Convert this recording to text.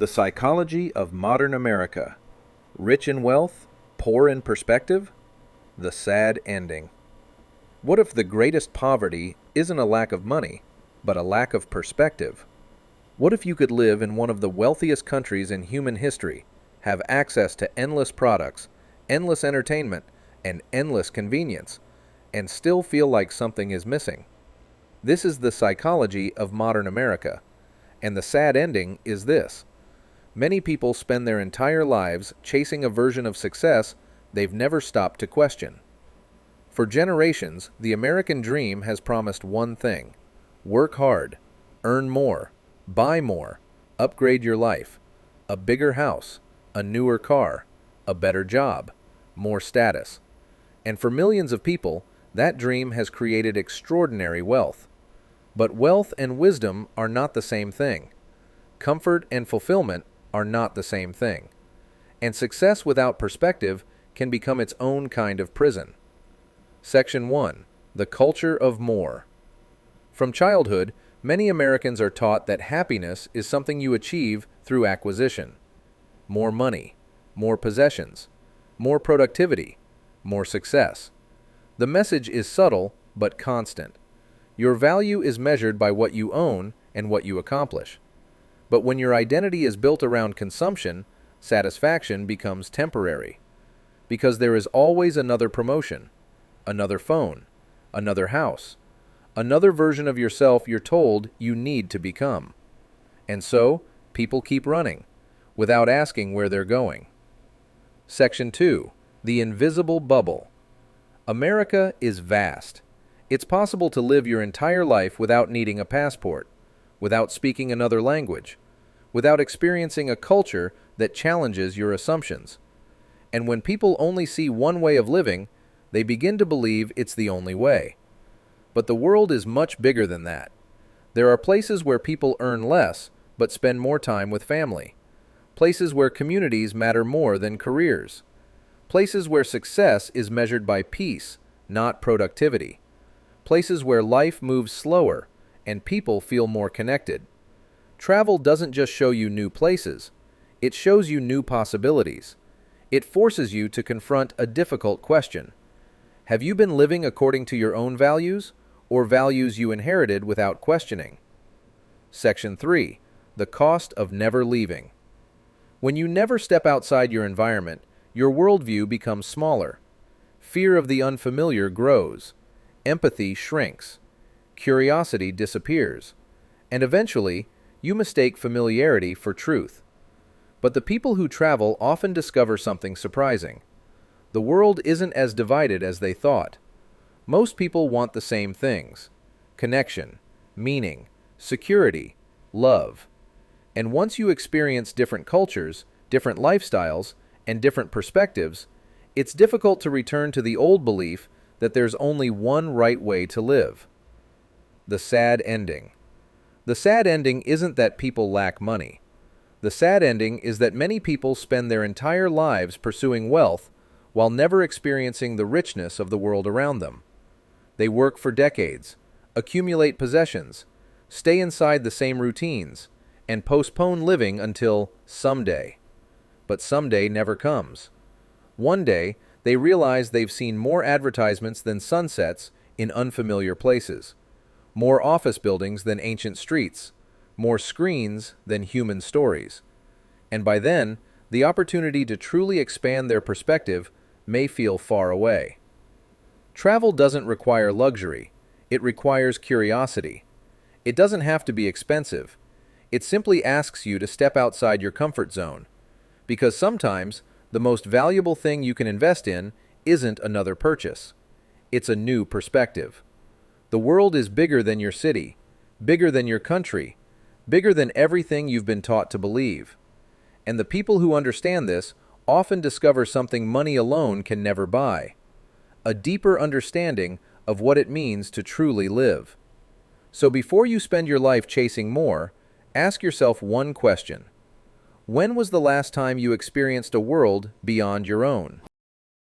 The Psychology of Modern America. Rich in wealth, poor in perspective? The sad ending. What if the greatest poverty isn't a lack of money, but a lack of perspective? What if you could live in one of the wealthiest countries in human history, have access to endless products, endless entertainment, and endless convenience, and still feel like something is missing? This is the psychology of modern America, and the sad ending is this. Many people spend their entire lives chasing a version of success they've never stopped to question. For generations, the American dream has promised one thing: work hard, earn more, buy more, upgrade your life, a bigger house, a newer car, a better job, more status. And for millions of people, that dream has created extraordinary wealth. But wealth and wisdom are not the same thing. Comfort and fulfillment are not the same thing. And success without perspective can become its own kind of prison. Section 1. The Culture of More. From childhood, many Americans are taught that happiness is something you achieve through acquisition. More money, more possessions, more productivity, more success. The message is subtle but constant. Your value is measured by what you own and what you accomplish. But when your identity is built around consumption, satisfaction becomes temporary. Because there is always another promotion, another phone, another house, another version of yourself you're told you need to become. And so, people keep running, without asking where they're going. Section 2. The Invisible Bubble. America is vast. It's possible to live your entire life without needing a passport, without speaking another language, without experiencing a culture that challenges your assumptions. And when people only see one way of living, they begin to believe it's the only way. But the world is much bigger than that. There are places where people earn less, but spend more time with family. Places where communities matter more than careers. Places where success is measured by peace, not productivity. Places where life moves slower, and people feel more connected. Travel doesn't just show you new places, it shows you new possibilities. It forces you to confront a difficult question. Have you been living according to your own values, or values you inherited without questioning? Section 3. The Cost of Never Leaving. When you never step outside your environment, your worldview becomes smaller. Fear of the unfamiliar grows. Empathy shrinks. Curiosity disappears. And eventually, you mistake familiarity for truth. But the people who travel often discover something surprising. The world isn't as divided as they thought. Most people want the same things: connection, meaning, security, love. And once you experience different cultures, different lifestyles, and different perspectives, it's difficult to return to the old belief that there's only one right way to live. The sad ending. The sad ending isn't that people lack money. The sad ending is that many people spend their entire lives pursuing wealth while never experiencing the richness of the world around them. They work for decades, accumulate possessions, stay inside the same routines, and postpone living until someday. But someday never comes. One day, they realize they've seen more advertisements than sunsets in unfamiliar places, more office buildings than ancient streets, more screens than human stories. And by then, the opportunity to truly expand their perspective may feel far away. Travel doesn't require luxury, it requires curiosity. It doesn't have to be expensive. It simply asks you to step outside your comfort zone. Because sometimes, the most valuable thing you can invest in isn't another purchase. It's a new perspective. The world is bigger than your city, bigger than your country, bigger than everything you've been taught to believe. And the people who understand this often discover something money alone can never buy: a deeper understanding of what it means to truly live. So before you spend your life chasing more, ask yourself one question. When was the last time you experienced a world beyond your own?